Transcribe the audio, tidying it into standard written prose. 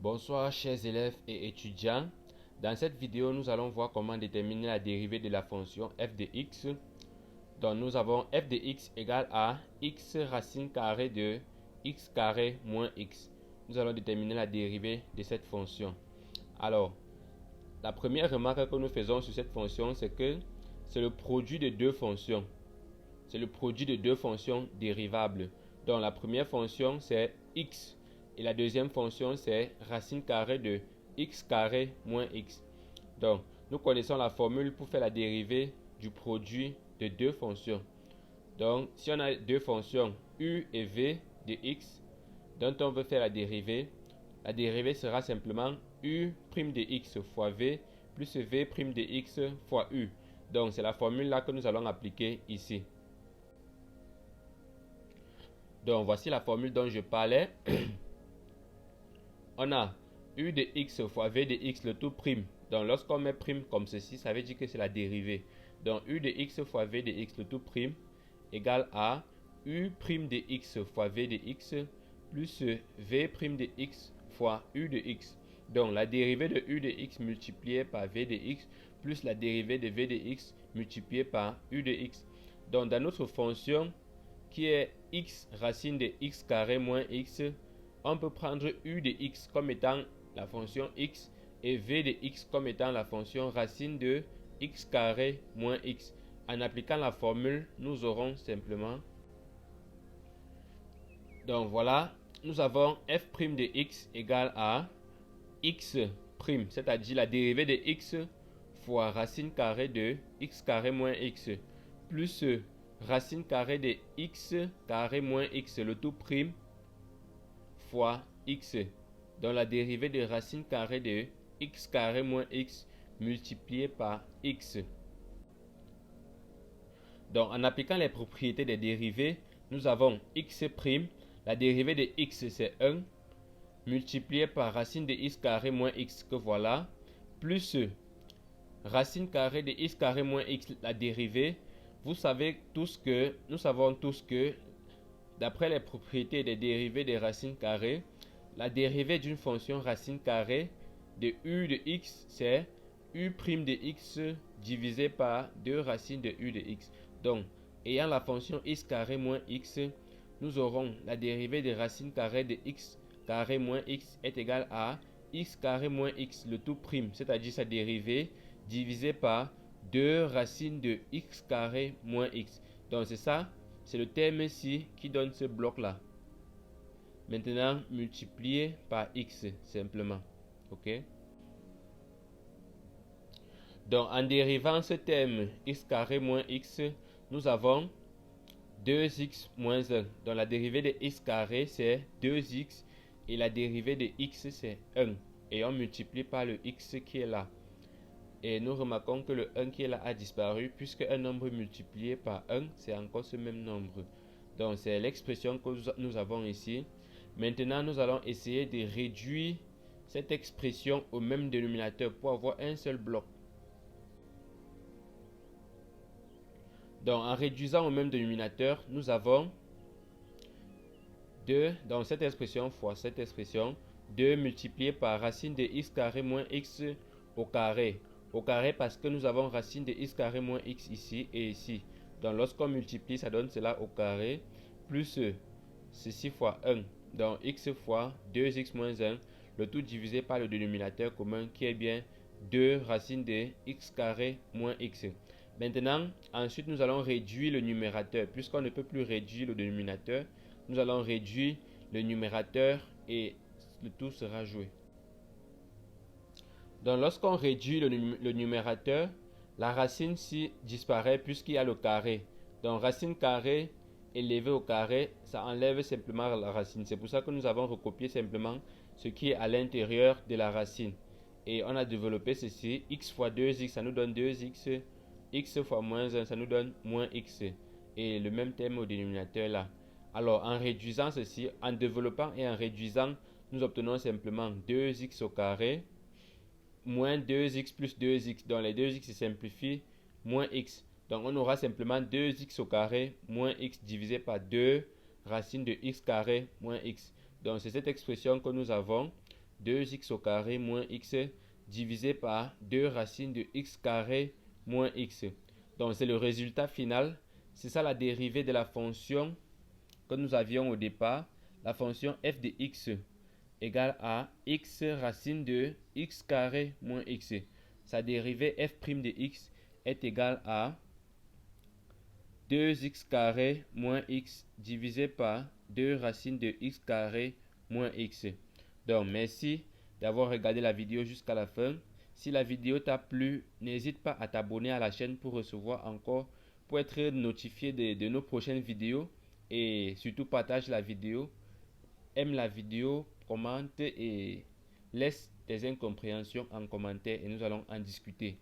Bonsoir chers élèves et étudiants. Dans cette vidéo, nous allons voir comment déterminer la dérivée de la fonction f de x. Donc nous avons f de x égale à x racine carrée de x carré moins x. Nous allons déterminer la dérivée de cette fonction. Alors, la première remarque que nous faisons sur cette fonction, c'est que c'est le produit de deux fonctions. C'est le produit de deux fonctions dérivables. Donc la première fonction, c'est x. Et la deuxième fonction, c'est racine carrée de x carré moins x. Donc, nous connaissons la formule pour faire la dérivée du produit de deux fonctions. Donc, si on a deux fonctions u et v de x, dont on veut faire la dérivée sera simplement u' de x fois v plus v' de x fois u. Donc, c'est la formule là que nous allons appliquer ici. Donc, voici la formule dont je parlais. On a u de x fois v de x le tout prime. Donc, lorsqu'on met prime comme ceci, ça veut dire que c'est la dérivée. Donc, u de x fois v de x le tout prime égale à u' de x fois v de x plus v' de x fois u de x. Donc, la dérivée de u de x multipliée par v de x plus la dérivée de v de x multipliée par u de x. Donc, dans notre fonction qui est x racine de x carré moins x, on peut prendre u de x comme étant la fonction x et v de x comme étant la fonction racine de x carré moins x. En appliquant la formule, nous aurons simplement... Donc voilà, nous avons f' de x égale à x', c'est-à-dire la dérivée de x fois racine carrée de x carré moins x plus racine carrée de x carré moins x le tout prime fois x. Donc la dérivée de racine carrée de x carré moins x multiplié par x. Donc en appliquant les propriétés des dérivées, nous avons x', la dérivée de x c'est 1, multiplié par racine de x carré moins x que voilà, plus racine carrée de x carré moins x, la dérivée. Nous savons tous que d'après les propriétés des dérivées des racines carrées, la dérivée d'une fonction racine carrée de u de x, c'est u' de x divisé par 2 racines de u de x. Donc, ayant la fonction x carré moins x, nous aurons la dérivée des racines carrées de x carré moins x est égale à x carré moins x le tout prime, c'est-à-dire sa dérivée, divisé par 2 racines de x carré moins x. Donc, c'est ça. C'est le terme ici qui donne ce bloc-là. Maintenant, multiplié par x, simplement. OK? Donc, en dérivant ce terme x carré moins x, nous avons 2x moins 1. Donc, la dérivée de x carré, c'est 2x. Et la dérivée de x, c'est 1. Et on multiplie par le x qui est là. Et nous remarquons que le 1 qui est là a disparu, puisque un nombre multiplié par 1, c'est encore ce même nombre. Donc, c'est l'expression que nous avons ici. Maintenant, nous allons essayer de réduire cette expression au même dénominateur pour avoir un seul bloc. Donc, en réduisant au même dénominateur, nous avons 2, dans cette expression fois cette expression, 2 multiplié par racine de x carré moins x au carré. Au carré parce que nous avons racine de x carré moins x ici et ici. Donc lorsqu'on multiplie, ça donne cela au carré, plus ceci fois 1. Donc x fois 2x moins 1, le tout divisé par le dénominateur commun qui est bien 2 racine de x carré moins x. Maintenant, ensuite nous allons réduire le numérateur. Puisqu'on ne peut plus réduire le dénominateur, nous allons réduire le numérateur et le tout sera joué. Donc, lorsqu'on réduit le numérateur, la racine ici disparaît puisqu'il y a le carré. Donc, racine carrée élevée au carré, ça enlève simplement la racine. C'est pour ça que nous avons recopié simplement ce qui est à l'intérieur de la racine. Et on a développé ceci. X fois 2x, ça nous donne 2x. X fois moins 1, ça nous donne moins x. Et le même terme au dénominateur là. Alors, en réduisant ceci, en développant et en réduisant, nous obtenons simplement 2x au carré moins 2x plus 2x, donc les 2x se simplifient, moins x. Donc on aura simplement 2x au carré moins x divisé par 2 racine de x carré moins x. Donc c'est cette expression que nous avons. 2x au carré moins x divisé par 2 racines de x carré moins x. Donc c'est le résultat final. C'est ça la dérivée de la fonction que nous avions au départ. La fonction f de x égale à x racine de x carré moins x. Sa dérivée f' de x est égale à 2x carré moins x divisé par 2 racines de x carré moins x. Donc merci d'avoir regardé la vidéo jusqu'à la fin. Si la vidéo t'a plu, n'hésite pas à t'abonner à la chaîne pour recevoir encore, pour être notifié de nos prochaines vidéos. Et surtout partage la vidéo, aime la vidéo, commente et laisse tes incompréhensions en commentaire et nous allons en discuter.